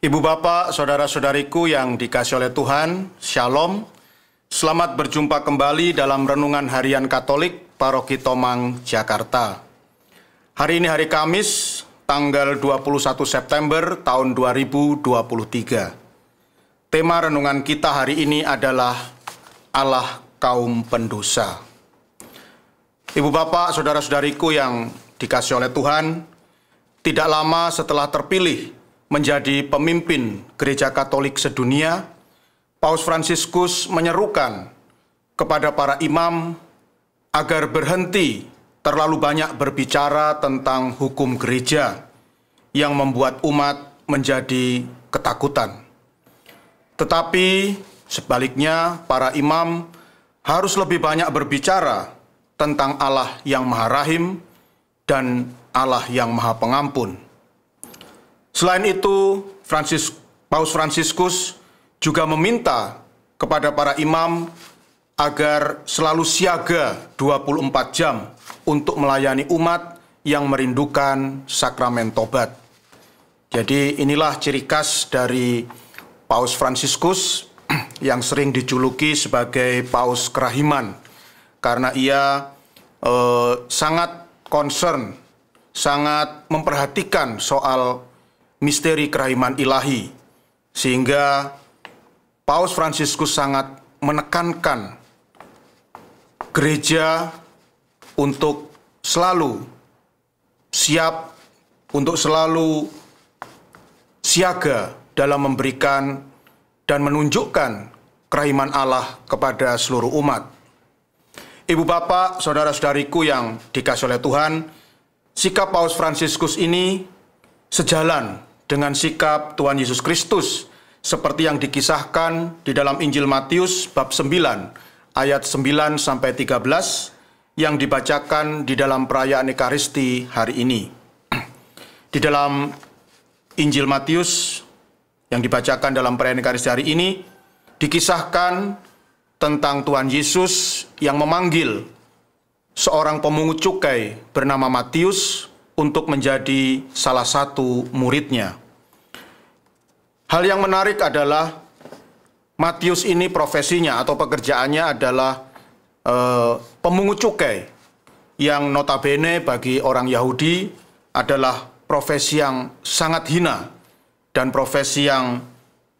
Ibu bapak, saudara-saudariku yang dikasihi oleh Tuhan, Shalom. Selamat berjumpa kembali dalam Renungan Harian Katolik Paroki Tomang, Jakarta. Hari ini hari Kamis, tanggal 21 September tahun 2023. Tema renungan kita hari ini adalah Allah kaum pendosa. Ibu bapak, saudara-saudariku yang dikasihi oleh Tuhan, tidak lama setelah terpilih menjadi pemimpin Gereja Katolik sedunia, Paus Fransiskus menyerukan kepada para imam agar berhenti terlalu banyak berbicara tentang hukum gereja yang membuat umat menjadi ketakutan. Tetapi sebaliknya, para imam harus lebih banyak berbicara tentang Allah yang Maha Rahim dan Allah yang Maha Pengampun. Selain itu, Paus Fransiskus juga meminta kepada para imam agar selalu siaga 24 jam untuk melayani umat yang merindukan sakramen tobat. Jadi inilah ciri khas dari Paus Fransiskus yang sering dijuluki sebagai Paus Kerahiman, karena ia sangat concern, sangat memperhatikan soal misteri kerahiman ilahi, sehingga Paus Fransiskus sangat menekankan gereja untuk selalu siap, untuk selalu siaga dalam memberikan dan menunjukkan kerahiman Allah kepada seluruh umat. Ibu bapak, saudara-saudariku yang dikasihi oleh Tuhan, sikap Paus Fransiskus ini sejalan dengan sikap Tuhan Yesus Kristus seperti yang dikisahkan di dalam Injil Matius bab 9 ayat 9 sampai 13 yang dibacakan di dalam perayaan Ekaristi hari ini. Di dalam Injil Matius yang dibacakan dalam perayaan Ekaristi hari ini dikisahkan tentang Tuhan Yesus yang memanggil seorang pemungut cukai bernama Matius untuk menjadi salah satu muridnya. Hal yang menarik adalah Matius ini profesinya atau pekerjaannya adalah pemungut cukai, yang notabene bagi orang Yahudi adalah profesi yang sangat hina dan profesi yang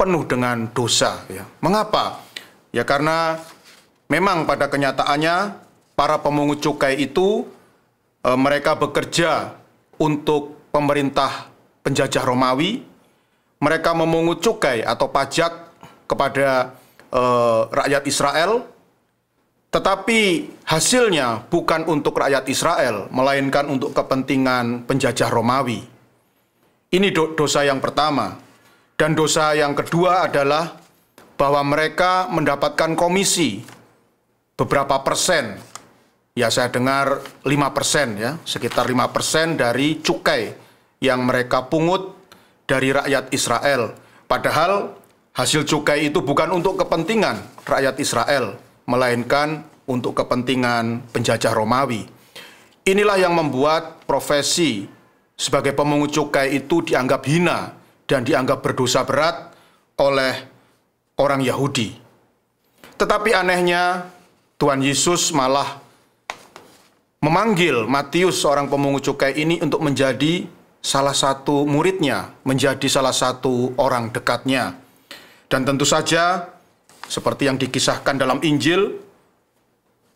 penuh dengan dosa. Mengapa? Ya karena memang pada kenyataannya para pemungut cukai itu mereka bekerja untuk pemerintah penjajah Romawi. Mereka memungut cukai atau pajak kepada rakyat Israel, tetapi hasilnya bukan untuk rakyat Israel, melainkan untuk kepentingan penjajah Romawi. Ini dosa yang pertama. Dan dosa yang kedua adalah bahwa mereka mendapatkan komisi beberapa persen. Ya, saya dengar 5% ya, sekitar 5% dari cukai yang mereka pungut dari rakyat Israel. Padahal hasil cukai itu bukan untuk kepentingan rakyat Israel, melainkan untuk kepentingan penjajah Romawi. Inilah yang membuat profesi sebagai pemungut cukai itu dianggap hina dan dianggap berdosa berat oleh orang Yahudi. Tetapi anehnya Tuhan Yesus malah memanggil Matius, seorang pemungut cukai ini, untuk menjadi salah satu muridnya, menjadi salah satu orang dekatnya. Dan tentu saja, seperti yang dikisahkan dalam Injil,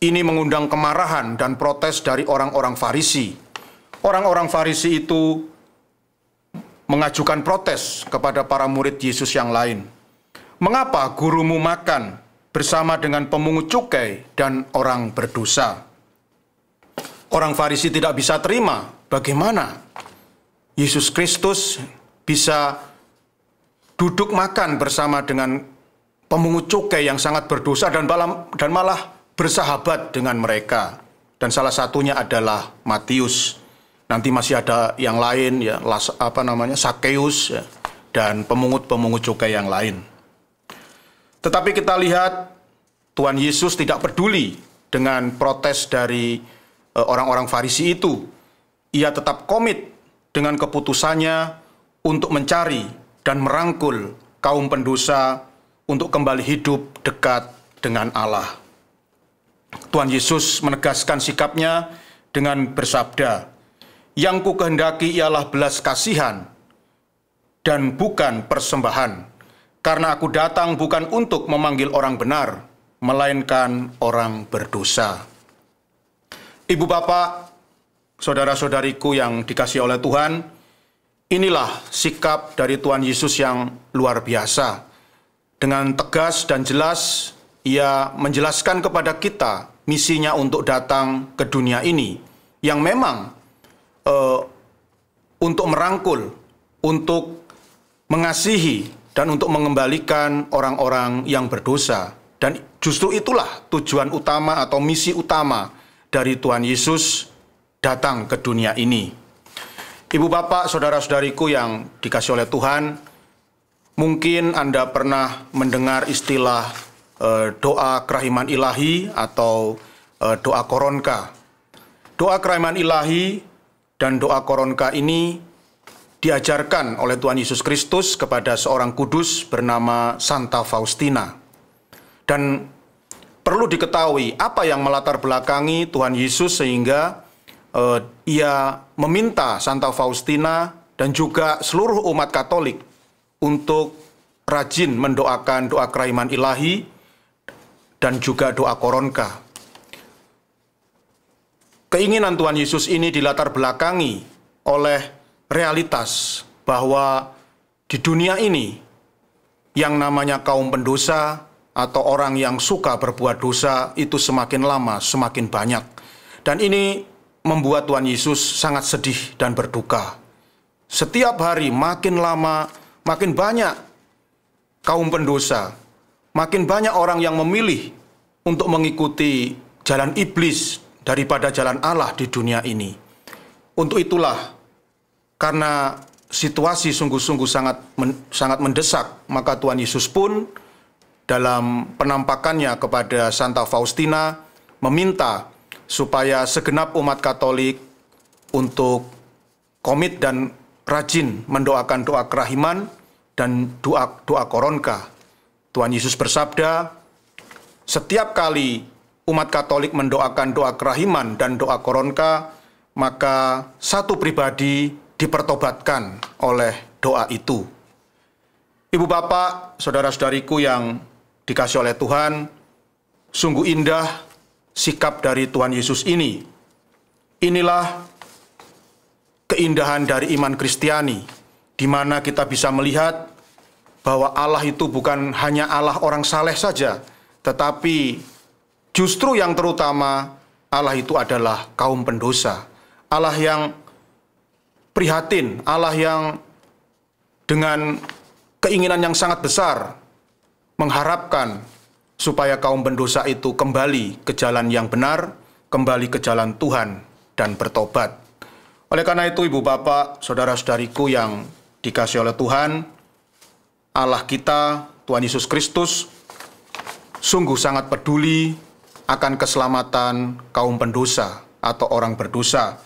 ini mengundang kemarahan dan protes dari orang-orang Farisi. Orang-orang Farisi itu mengajukan protes kepada para murid Yesus yang lain. Mengapa gurumu makan bersama dengan pemungut cukai dan orang berdosa? Orang Farisi tidak bisa terima bagaimana Yesus Kristus bisa duduk makan bersama dengan pemungut cukai yang sangat berdosa dan malah bersahabat dengan mereka. Dan salah satunya adalah Matius. Nanti masih ada yang lain ya, Sakeus ya, dan pemungut-pemungut cukai yang lain. Tetapi kita lihat Tuhan Yesus tidak peduli dengan protes dari orang-orang Farisi itu. Ia tetap komit dengan keputusannya untuk mencari dan merangkul kaum pendosa untuk kembali hidup dekat dengan Allah. Tuhan Yesus menegaskan sikapnya dengan bersabda, "Yang kukehendaki ialah belas kasihan dan bukan persembahan, karena aku datang bukan untuk memanggil orang benar, melainkan orang berdosa." Ibu bapak, saudara-saudariku yang dikasihi oleh Tuhan, inilah sikap dari Tuhan Yesus yang luar biasa. Dengan tegas dan jelas, Ia menjelaskan kepada kita misinya untuk datang ke dunia ini, yang memang untuk merangkul, untuk mengasihi, dan untuk mengembalikan orang-orang yang berdosa. Dan justru itulah tujuan utama atau misi utama dari Tuhan Yesus datang ke dunia ini. Ibu bapak, saudara-saudariku yang dikasihi oleh Tuhan, mungkin Anda pernah mendengar istilah doa kerahiman ilahi atau doa koronka. Doa kerahiman ilahi dan doa koronka ini diajarkan oleh Tuhan Yesus Kristus kepada seorang kudus bernama Santa Faustina. Dan perlu diketahui apa yang melatar belakangi Tuhan Yesus sehingga Ia meminta Santa Faustina dan juga seluruh umat Katolik untuk rajin mendoakan doa kerahiman ilahi dan juga doa koronka. Keinginan Tuhan Yesus ini dilatar belakangi oleh realitas bahwa di dunia ini yang namanya kaum pendosa atau orang yang suka berbuat dosa itu semakin lama semakin banyak. Dan ini membuat Tuhan Yesus sangat sedih dan berduka. Setiap hari makin lama makin banyak kaum pendosa, makin banyak orang yang memilih untuk mengikuti jalan iblis daripada jalan Allah di dunia ini. Untuk itulah, karena situasi sungguh-sungguh sangat mendesak, maka Tuhan Yesus pun dalam penampakannya kepada Santa Faustina meminta supaya segenap umat Katolik untuk komit dan rajin mendoakan doa kerahiman dan doa koronka. Tuhan Yesus bersabda, setiap kali umat Katolik mendoakan doa kerahiman dan doa koronka, maka satu pribadi dipertobatkan oleh doa itu. Ibu bapak, saudara-saudariku yang dikasihi oleh Tuhan, sungguh indah sikap dari Tuhan Yesus ini. Inilah keindahan dari iman Kristiani, di mana kita bisa melihat bahwa Allah itu bukan hanya Allah orang saleh saja, tetapi justru yang terutama Allah itu adalah kaum pendosa. Allah yang prihatin, Allah yang dengan keinginan yang sangat besar mengharapkan supaya kaum pendosa itu kembali ke jalan yang benar, kembali ke jalan Tuhan dan bertobat. Oleh karena itu, ibu bapak, saudara-saudariku yang dikasihi oleh Tuhan, Allah kita, Tuhan Yesus Kristus, sungguh sangat peduli akan keselamatan kaum pendosa atau orang berdosa.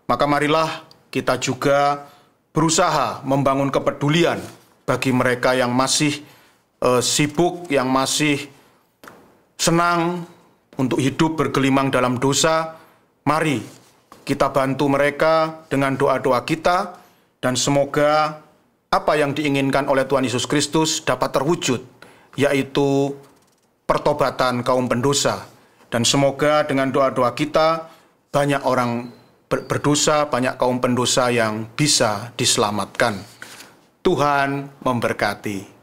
Maka marilah kita juga berusaha membangun kepedulian bagi mereka yang masih sibuk, yang masih senang untuk hidup bergelimang dalam dosa. Mari kita bantu mereka dengan doa-doa kita, dan semoga apa yang diinginkan oleh Tuhan Yesus Kristus dapat terwujud, yaitu pertobatan kaum pendosa. Dan semoga dengan doa-doa kita banyak orang berdosa, banyak kaum pendosa yang bisa diselamatkan. Tuhan memberkati.